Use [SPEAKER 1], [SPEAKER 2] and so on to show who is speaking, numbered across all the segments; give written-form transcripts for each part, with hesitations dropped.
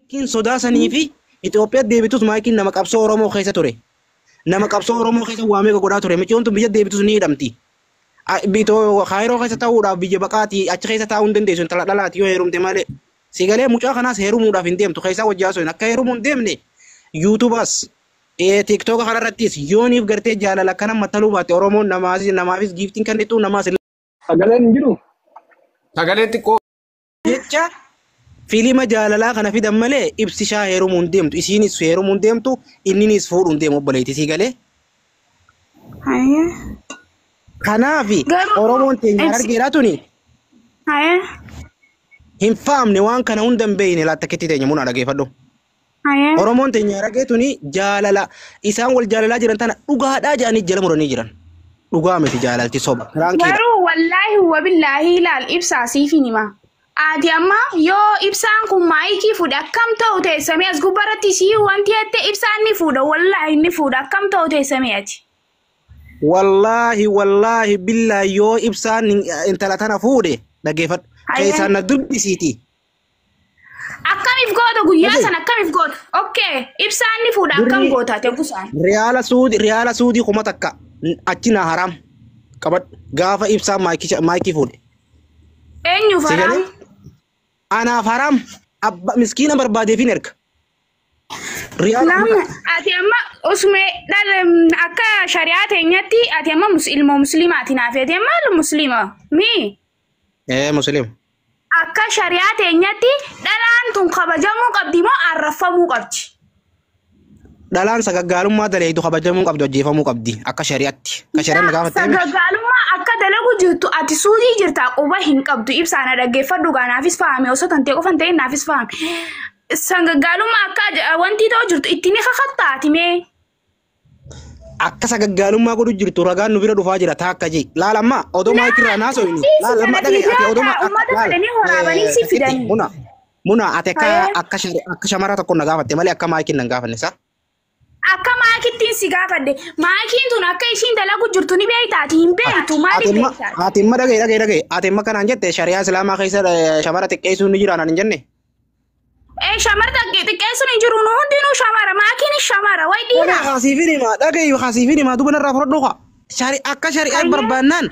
[SPEAKER 1] Kin sodaa sanii fi Itoophiyaa deebitus maayikiin nama qabsoo Oromoo keessa ture. Nama qabsoo Oromoo keessa waamee godhaa ture. Micoon tun biyya deebitus ni hidhamti. Bitoo Kaayiroo keessa ta'uudhaaf biyya baqaati achi keessa taa'uu hin dandeessu intala dhalaati yoo heerumte malee. Sigalee mucaa kanaas heerumuudhaaf hin deemtu keessaa wajjaa soin akka heerumuu hin deemne yuutuubas tiktooka kanarrattis yooniif gartee jaalala kana mattaluu baatte Oromoon namaafis giiftiin kennitu namaas.
[SPEAKER 2] Sagaleen hin jiru.
[SPEAKER 3] Sagaleen xiqqoo.
[SPEAKER 1] Jecha fiilima jaalalaa kana fidan malee ibsishaa heerumuu hin deemtu isiinis heerumuu hin deemtu inninis fuudhuu hin deemu obboleetti sigalee. Kanaafi Oromoon teenya argeera tuni. Hin faamne waan kana hundan beeyne laatta ketti teenya muna dhageeffadhu. Oromoon teenya argee tuni jaalala isaan wal jaalalaa jiran tana dhugaadhaa jedhanii jala muranii jiran. Dhugaa miti jaalalti soba.
[SPEAKER 4] Garuu wallaahi wabillaahi ilaal ibsaa siifin hima. Ati amma yoo ibsaan kun maayikii fuudha akkam ta'u teessamee as gubbaratti sii wanti jette ibsaan ni fuudha wallaahi ni fuudha akkam ta'u teessamee ati.
[SPEAKER 1] Wallaahi billaahi yoo ibsaan intala tana fuudhe dhageeffadhu. Keessaan na dubbisiiti.
[SPEAKER 4] Akkamiif goota guyyaa sana akkamiif goota? Okay, ibsaan ni fuudha akkam goota teessaan.
[SPEAKER 1] Riyaala suudii kuma takka achi na haram qabadhu gaafa ibsaan maayikii fuudhe.
[SPEAKER 4] Eenyuuf haram?
[SPEAKER 1] Anaaf haram abba miskiina barbaadeef hin erga.
[SPEAKER 4] Ati amma usme akka shari'aa teenyatti ati amma ilmoo musliimaati naaf ati amma musliima mi?
[SPEAKER 1] Musliim.
[SPEAKER 4] Akka shari'aa teenyatti dhalaan tun kabajamuu qabdi moo arrafamuu qabdi?
[SPEAKER 1] Dhalaan sagaggaalummaa daleedu kabajamuu qabdi hojjeefamuu qabdi akka shari'aatti. Akka shari'aan gaafatte.
[SPEAKER 4] Sagaggaalummaa akka dalagu jirtu ati suudii jirtaa quba hin qabdu ibsaana dhaggeeffadhu gaanaafis fahame osoo tantee qofan ta'e naafis fahame. Sagaggaalummaa akka wanti ta'u jirtu ittiin kakkattaati mee? Akka
[SPEAKER 1] sagaggaalummaa godhu jirtu ragaan nu bira dhufaa jira taakka jee. Laalamma odoo maayikirraa naasoo inni. Laalamma dhagee ati odoo muna ati akka shamara tokko na gaafatte malee akka maayikiin na gaafanne sa?
[SPEAKER 4] Akka maayikittiin si gaafadde maayikiin tun akka ishiin dalagu jirtu ni beektaati hin beektu maaliif beektaati?
[SPEAKER 1] Ati imma dhagee ati imma kanaan jette shari'aa islaamaa keessa shamara xiqqeessuun ni jiraan hin jenne?
[SPEAKER 4] Shamara xiqqeessuun hin jiru nu hundinuu shamara maakiin shamara way dhiira.
[SPEAKER 1] Haasiifin himaa duba narraa fudhadhu akka shari'aa barbaannaan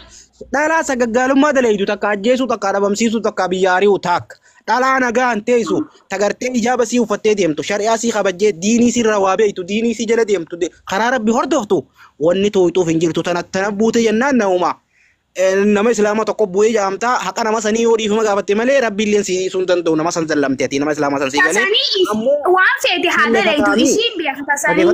[SPEAKER 1] dhalaa sagaggaalummaa daleeydu takka ajjeesuu takka dhabamsiisuu takka biyya ari'uu taakka. Dhalaa nagaan teessu tagartee ijaaba sii uffattee deemtu shari'aa sii kabajjee diinii sii irraa waa beektu diinii sii jala deemtu karaa rabbi hordoftu wanni tooyituuf hin jirtu tana buute jennaan nauma. Nama islaamaa tokko bu'ee jaamtaa haqa nama sanii yoo dhiifama gaafatte malee rabbi illee si sun danda'u nama san zallamte ati nama islaamaa san sii galee.
[SPEAKER 4] Waan feete haala leeytu isiin beeka tasanii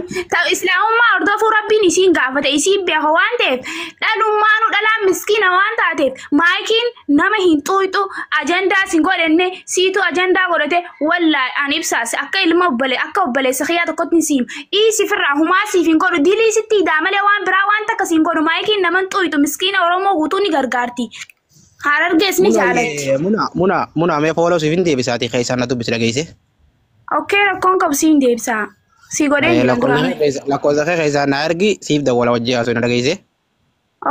[SPEAKER 4] islaamummaa hordofuu rabbiin isiin gaafate isiin beeka waan ta'eef dhalummaanu dhalaan miskiina waan taateef maayikiin nama hin xuuxu ajandaa sin godhenne siitu ajandaa godhate wallaahi an ibsaas akka ilma akka obboleessa kiyyaa tokkotti siim dhiisi firraa humaa siif hin godhu dilii sitti hidaa malee waan biraa waan takka siin godhu maayikiin nama hin xuuxu miskiina Oromoo guutuun gargaarti. Harargees ni jaalatti.
[SPEAKER 1] Muna mee fooloo siif hin deebisaati keessaan na dubbisi dhageesse.
[SPEAKER 4] Okay, rakkoon qabu siif hin deebisaa. Si godhee hin
[SPEAKER 1] lakkoofsa keessaan na ergi siif dawwala wajjii haasoo na dhageesse.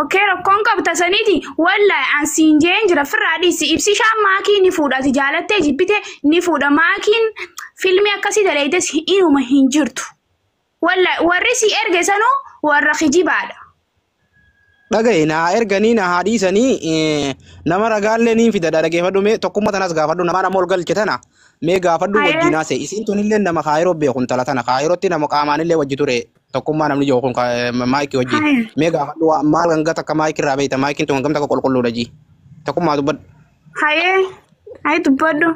[SPEAKER 4] Okay, rakkoon qabu tasaniiti wallaahi an siin jeen jira firraa dhiisi ibsishaan maakii ni fuudhati jaalattee jibbite ni fuudha maakiin filmii akkasii daleeytes inuma hin jirtu. Wallaahi warri si erge sanuu warra kijibaadha.
[SPEAKER 1] Dhagaye na erganii na haadhiisanii nama ragaallee niin fidadha dhageeffadhu mee tokkummaa tanas gaafadhu nama nama ol galche tana mee gaafadhu wajjin haase isiin tunillee nama kaayiroo beekun tala tana kaayirootti nama qaamaanillee wajji ture tokkummaa namni jiru kun maayikii wajjin mee gaafadhu maal gangata akka maayikii irraa beekta maayikiin tun gamta akka qulqulluudha ji tokkummaa dubbadhu.
[SPEAKER 4] Hayee dubbadhu.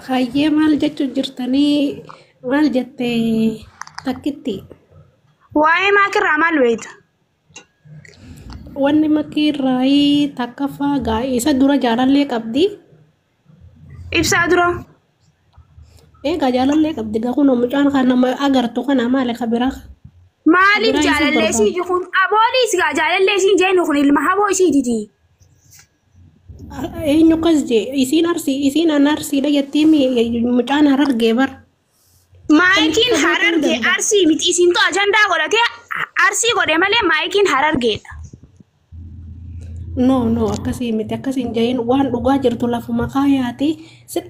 [SPEAKER 5] Hayyee maal jechuun jirtanii maal jettee takkitti.
[SPEAKER 4] Waa'ee maakirraa maal beekta?
[SPEAKER 5] Wanni makirraa takka faagaa isa dura jaalallee qabdi.
[SPEAKER 4] Ibsaa dura.
[SPEAKER 5] Egaa jaalallee qabdi gaa kun mucaan kan nama agartu kana maali kabira.
[SPEAKER 4] Maaliif jaalallee isii kun abooliis gaa jaalallee isii jennu kun ilma haboo isiititi.
[SPEAKER 5] Eenyu kas jee isiin an arsiidha jettii mucaan harargee bar.
[SPEAKER 4] Maayikiin harargee arsii miti isiintu ajandaa godhatee arsii godhe malee maayikiin harargeedha.
[SPEAKER 5] No, akkasii miti akkasiin jahin waan dhugaa jirtu lafuma kaayaati.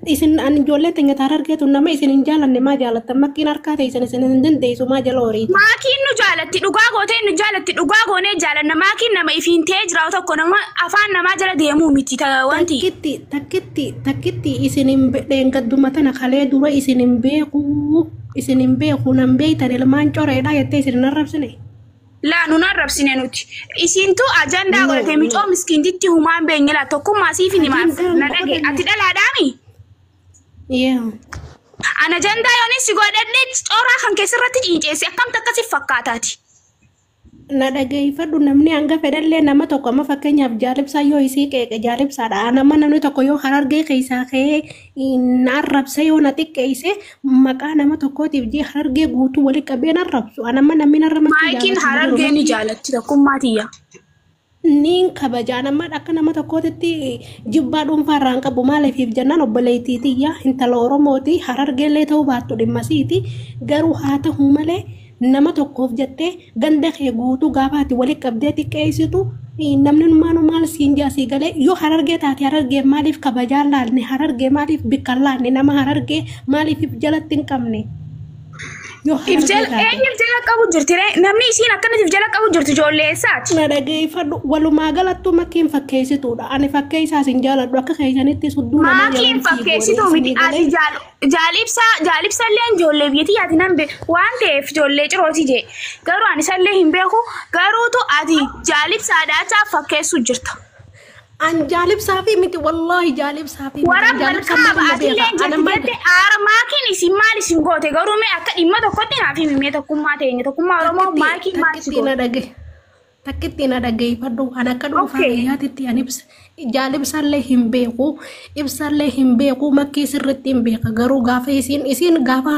[SPEAKER 5] Isin an ijoollee teenya taara argeetu nama isin hin jaalanne maa jaalattan makkiin harkaa teessan isin hin dandeessu maa jala horiiti.
[SPEAKER 4] Maakiin nu jaalatti dhugaa gootee nu jaalatti dhugaa goonee jaalanna maakiin nama ifiin ta'ee jiraatu tokko nama afaan namaa jala deemuu miti wanti.
[SPEAKER 5] Takkitti isin hin dheengadduma tana kalee dura isin hin beeku nan beeytan ilmaan coreedha jettee isin hin arrabsine.
[SPEAKER 4] Laa nun arrabsine nuti. Isintu ajandaa godhate micoo miskiintitti humaan beenyela tokkummaa siif himaaf na dhage ati dhalaadhaami. An ajandaa yoonis si godhadhe cooraa kan keessarratti ciinceesse akkamta akkasiif fakkaataati.
[SPEAKER 5] Na dhageeffadhu namni hanga fedhallee nama tokko amma fakkeenyaaf jaalibsaa yoo isii qeeqe jaalibsaadha. Nama namni tokko yoo harargee keessaa ka'ee na arrabse yoo na xiqqeesse maqaa nama tokkootiif jee harargee guutuu walii qabeen arrabsu. Anamma namni arrabsu.
[SPEAKER 4] Maakiin harargee ni jaalatti tokkummaa tiyya.
[SPEAKER 5] Niin kabajaan amma akka nama tokkootitti jibbaa dhuunfaarraan qabu maaliif jennaan obboleettii tiyya intala Oromooti harargeellee ta'uu baattu dhimmasiiti garuu haa ta'u malee. Nama tokkoof jettee ganda kee guutuu gaafaati walii qabdee xiqqeessitu namni maal siin jaasii galee yoo harargee taate harargee maaliif kabajaan laalne harargee maaliif bikkan laalne nama harargee maaliif jalatti hin qabne.
[SPEAKER 4] Eenyuuf jala qabu jirti namni isiin akkanatiif jala qabu jirti ijoollee eessaati.
[SPEAKER 5] Na dhageeffadhu walumaa galattuu makkiin fakkeessituudha ani fakkeessaas hin jaaladhu akka keessanitti sudduu namaa
[SPEAKER 4] maakiin fakkeessituu miti ati jaalibsallee ijoollee biyyattii yaati nan waan ta'eef ijoollee cirootii jee garuu ani sallee hin beeku garuutu ati jaalibsaadhaa fakkeessu jirta.
[SPEAKER 5] An jaalibsaa fi miti wallahi jaalibsaa fi
[SPEAKER 4] waraabaa atillee jirti aara maakiin isin maal isin goote garuu mee akka dhimma tokkotti naaf himee tokkummaa teenya tokkummaa Oromoo maakiin maal isin goote.
[SPEAKER 5] Takkitti na dhageeffadhu an akka dhuunfaa biyyaatitti an jaalibsallee hin beeku ibsallee hin beeku makkii sirriitti hin beeka garuu gaafa isin gaafa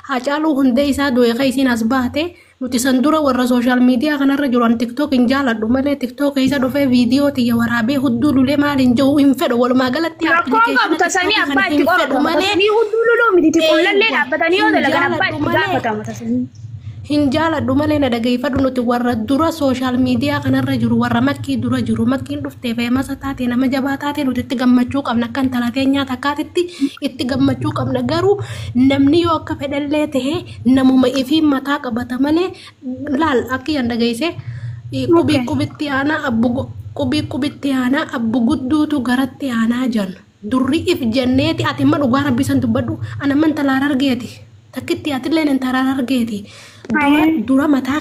[SPEAKER 5] Haacaaluu hundee isaa du'e isin as baate. Nuti san dura warra social media kanarra jiran TikTok hin jaaladhu malee TikTok isa dhufee viidiyoo tiyya waraabee hudduu lulee maaliin jiru hin fedhu walumaa galatti
[SPEAKER 4] rakkoon qabu tasanii abbaa itti qoratu malee hudduu luluu miti qullallee dhaabbatanii yoo dalagan abbaa itti gaafatama tasanii.
[SPEAKER 5] Hin jaaladhu malee na dhageeffadhu nuti warra dura social media kanarra jiru warra makkii dura jiru makkiin dhuftee feemasa taate nama jabaa taate nuti itti gammachuu qabna akka intalatee nyaata akkaatitti itti gammachuu qabna garuu namni yoo akka fedhallee tahee namuma ifiin mataa qabata malee laal akka yan dhageesse qubitti aanaa abbu gudduutu garatti aanaa jan durri if jenneeti ati imma dhugaa rabbisan dubbadhu anamman talaara argeeti takkitti atilleen intaraara argeeti. Dura mataa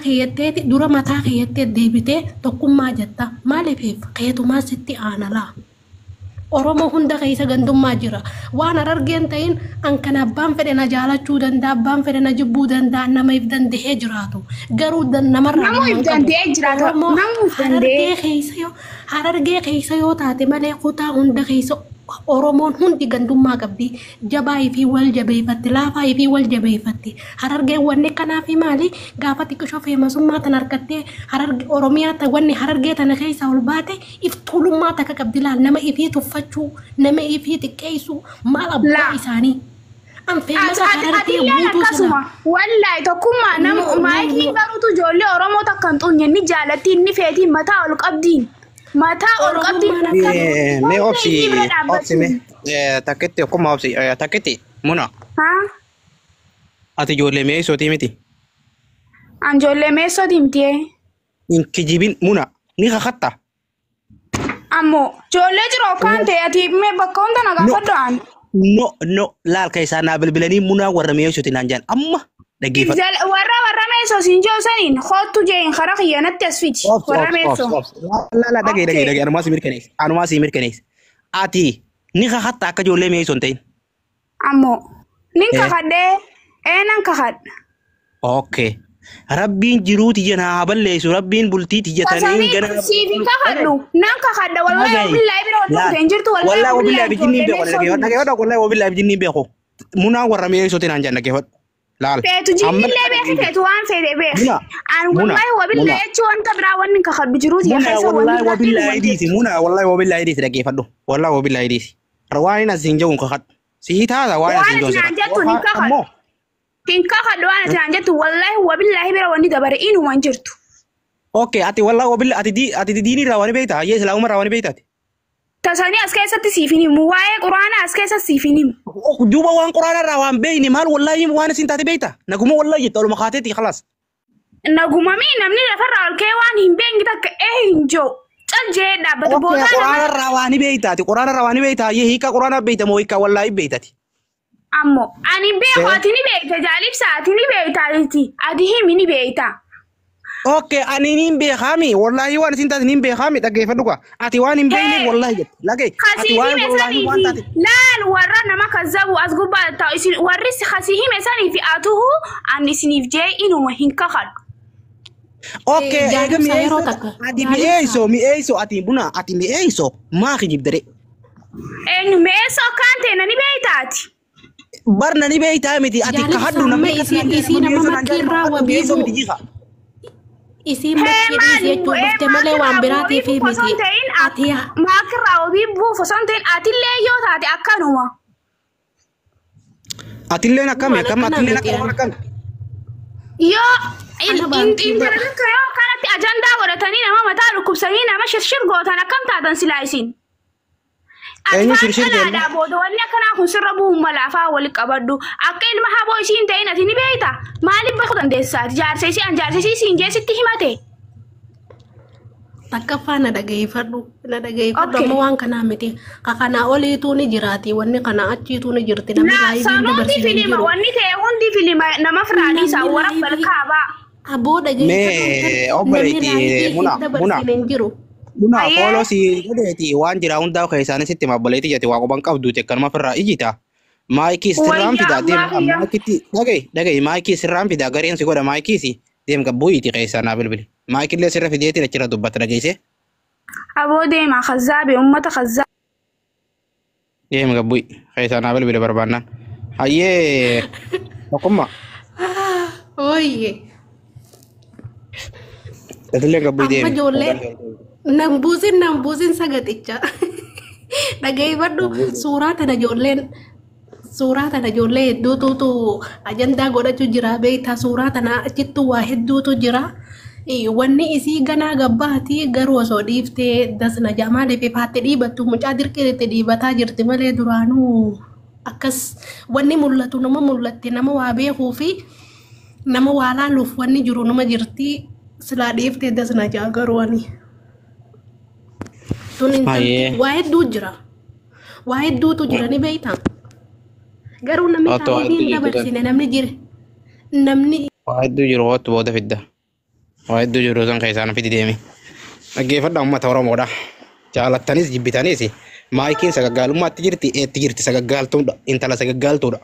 [SPEAKER 5] keeyyattee deebitee tokkummaa jetta maaliif keetumaa sitti aanalaa Oromoo hunda keessa gandummaa jira waan harargeen ta'in an kan abbaan fedhe na jaalachuu danda'a abbaan fedhe na jibbuu danda'a nama if danda'ee jiraatu garuu namarraa harargee keessa yoo taate malee kutaa hunda keessa Oromoon hundi gandummaa qabdi jabaa fi wal jabeeffatti laafaa fi wal jabeeffatti harargeen wanni kanaaf maali gaafa xiqqoo feemasummaa tan argattee harargee Oromiyaa ta wanni harargee tana keessa ol baate if tuulummaa takka qabdi laal nama ifii tuffachuu nama ifii xiqqeessu maal abbaa isaanii an feemasa harargee guutuu sana
[SPEAKER 4] wallahi tokkummaa nama maayikii garuutu ijoollee Oromoo takka hin xunyee ni jaalatti inni feetiin mataa ol qabdiin. Mata ol qabdi
[SPEAKER 1] me opsi me takketti akkuma opsi takketti muna ati ijoollee meessootii miti
[SPEAKER 4] an ijoollee meessootii miti
[SPEAKER 1] in kijibin muna ni kakatta
[SPEAKER 4] ammoo ijoollee jiroo kan ta'e ati me bakka hunda nagaa fadhaan
[SPEAKER 1] no laal keessaa naa bilbilanii muna warra meessootii naan jaan amma dhageeffadhu
[SPEAKER 4] warra meessoo siin joosaniin hootu jeen kara xiyyaanatti as fiti warra meessoo
[SPEAKER 1] la dhagee anumaa si mirkanees ati ni kakatta akka ijoollee meessoon ta'in
[SPEAKER 4] ammoo nin kakadhee nan kakadha
[SPEAKER 1] okay rabbiin jiruuti janaa balleessu rabbiin bultii tijjatanii
[SPEAKER 4] gana siifin kakadhu nan kakadha wallahi billahi bira wal ta'in jirtu
[SPEAKER 1] wallahi billahi bijinni beeko dhageeffadhu wallahi billahi bijinni beeko munaa warra meessootiin aan janna dhageeffadhu laal
[SPEAKER 4] feetu jibbillee beeki feetu waan fedhe beeki an wallahi wabillahi jechuun wanta biraa wanni kakadhu jiruuti
[SPEAKER 1] keessa wallahi wabillahi diisi muna wallahi wabillahi diisi dhageeffadhu wallahi wabillahi diisi rawaan asin jawun kakadhu si taata waan asin jawun
[SPEAKER 4] hin kakadhu waan asin jettu wallahi wabillahi bira wanni dabare inuman jirtu
[SPEAKER 1] اوكي اتي والله وبالله اتي ديني راواني بيتا يا اسلام راواني بيتاتي
[SPEAKER 4] تساني اسكيسة تسيفيني مواي قرآن اسكيسة تسيفيني
[SPEAKER 1] دوبا وان قران راوان بيني مال والله وانا سنتاتي بيتا نقوم والله يتولو مخاتتي خلاص
[SPEAKER 4] نقوم مين نمني لفرع الكيوان هنبين كتك جو تنجي دابت
[SPEAKER 1] اوكي
[SPEAKER 4] بوتانا
[SPEAKER 1] قران راواني بيتاتي قران راواني بيتا يهيكا قران بيتا مويكا والله بيتاتي
[SPEAKER 4] أمو أني بيخاتني بيتا جالب ساعتني بيتا أديه مني بيتا
[SPEAKER 1] اوكي اني نين بخامي والله وانا سنتاتي نين بخامي تاكي فدوكا اتي وان بيني والله جت لاكي اتي
[SPEAKER 4] خسيه
[SPEAKER 1] وان والله وان
[SPEAKER 4] مساني
[SPEAKER 1] تاتي
[SPEAKER 4] في لا الورنا ما كذبوا أسقوبا تايسين ورس خسيه مساني في أتوه أني سنيف جاي إنه مهين كخل
[SPEAKER 1] اوكي
[SPEAKER 5] جانب
[SPEAKER 1] ايغا
[SPEAKER 5] سايرو
[SPEAKER 1] مي
[SPEAKER 5] تكا.
[SPEAKER 1] اتي
[SPEAKER 5] جانب
[SPEAKER 1] مي ايسو اتي بنا اتي مي ايسو ما خجيب دري
[SPEAKER 4] إنه ميسو كانت نني بيتاتي
[SPEAKER 1] barna ni bey taamiti ati
[SPEAKER 5] Jaalib
[SPEAKER 1] ka haddu
[SPEAKER 5] sammee
[SPEAKER 1] namni
[SPEAKER 5] isii nama makkiirraa wabiibu. Isiin bakkeedhiis jechuun dhufte malee waan biraatiif miti. Ati
[SPEAKER 4] maakirraa wabii buufu sonteen atillee yoo taate akkanuma.
[SPEAKER 1] atilleen akkami atilleen akkami
[SPEAKER 4] Yoo intarneetii yoo kanatti ajandaa godhatanii nama mataa dhukkubsanii nama shirshir gootan akkam taatan silaa isin.
[SPEAKER 1] Eenyu shirshir
[SPEAKER 4] jenna? Ati booda wanni akkanaa kun sirra bu'uun malaafaa wali qabaddu. Akka ilma haboo isiin ta'in ati ni beekta. Maaliif bakka dandeessaati? Jaarsisii isiin jeesitti himate.
[SPEAKER 5] takkaffaa na dhaggeeffadhu amma waan kanaa miti. Kanaa oliituu ni jiraati wanni kanaa achiituu ni jirti namni raayii dabarsinee jiru.
[SPEAKER 4] Wanni ta'e hundi filima nama firaanii isaa warra balkaabaa.
[SPEAKER 5] Aboo dhaggeeffadhu namni jiru.
[SPEAKER 1] Buna follow si gadeeti waan jira hundaa keessaanis itti mabaleeti jate waa qoban qabdu tekkanuma firraa ijita. Maayikii sirraan fidaa deema maayikiitti dhagay maayikii sirraan fidaa gareen si godha maayikiisi deem gabbuuyiiti keessaa naa bilbili. Maayikii illee sirra fideeti achirra dubbata dhageesse.
[SPEAKER 4] Aboo deema khazaabe ummata khazaabe.
[SPEAKER 1] Deem gabbuuyi keessaa naa bilbili barbaannaan. Hayyee tokkummaa.
[SPEAKER 5] Ooyye.
[SPEAKER 1] Tatillee gabbuuyi deemi.
[SPEAKER 5] Amma ijoollee. Nambuusin sagaticha. Dhaggeeffadhu suuraa tana ijoollee hedduutu ajandaa godhachuu jira beektaa suuraa tana achittu waa hedduutu jira. Wanni isii ganaa gabbaati garuu osoo dhiiftee dasna jaamaaleef faatte dhiibattu mucaa dirqiitti dhiibataa jirti malee duraanuu akkas wanni mul'atu nama mul'atte nama waa beekuu fi nama waa laaluuf wanni jiru nama jirti silaa dhiiftee dasna jaa garuu ani. Waa hedduu jira. Waa hedduutu jira ni beektaa. Garuu namni taa'ee dabarsine namni jira. Namni.
[SPEAKER 1] Waa hedduu jiru hoottu booda fidda. Waa hedduu jiru san keessaan fidi deemi. Dhaggeeffadha uummata Oromoodha. Jaalattanis jibbitanis maayikiin sagaggaalummaatti jirti eetti jirti sagaggaaltuudha intala sagaggaaltuudha.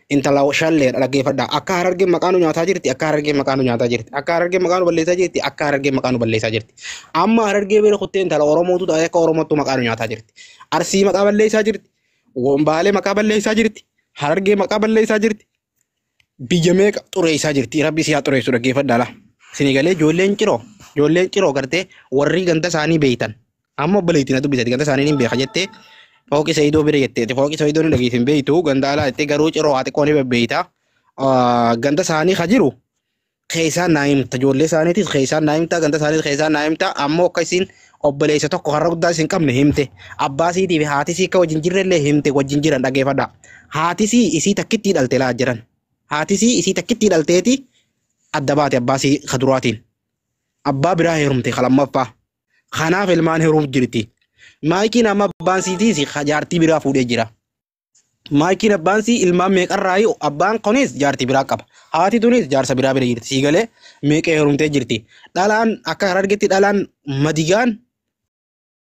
[SPEAKER 1] Intala shalleedha dhaggeeffadha akka Harargee maqaanu nyaataa jirti akka Harargee maqaanu nyaataa jirti akka Harargee maqaanu balleessaa jirti akka Harargee maqaanu balleessaa jirti. Amma Harargee bira kuttee intala Oromootu ta'ee akka Oromootu maqaanu nyaataa jirti. Arsii maqaa balleessaa jirti. Wombaalee maqaa balleessaa jirti. Harargee maqaa balleessaa jirti. Biyya meeqa xureessaa jirti rabbi siyaa xureessu dhaggeeffadha la. Sinigalee ijoolleen ciroo gartee warri ganda isaanii beeytan. Amma obboleettiin atu bisati ganda isaanii ni beeka jettee fooqi Sayyidoo bira jetteeti fooqi Sayyidoo ni dhageessin beeytu ganda alaa jettee garuu ciroo haati qooni bebbeeyta. Ganda isaanii ka jiru keessaan naa himta ijoollee isaaniitis keessaan naa himta ganda isaaniis keessaan naa himta ammoo akka isin obboleessa tokko har'a guddaa isin qabne himte abbaa siitii fi haati sii akka wajjin jirrellee himte wajjin jiran dhaggeeffadha. Haati sii isii takkitti dhalte laa jiran. Haati sii isii takkitti dhalteeti adda baate abbaa sii kaduraatiin. Abbaa biraa heerumte kalammaffaa. Kanaaf ilmaan heeruuf jirti. Maayikiin amma abbaan siitis jaartii biraa fuudhee jira. Maayikiin abbaan sii ilmaan meeqarraayi abbaan kunis jaartii biraa qaba. Haati tunis jaarsa biraa bira jirti. Siigalee meeqa heerumtee jirti. Dhalaan akka Harargeetti dhalaan madigaan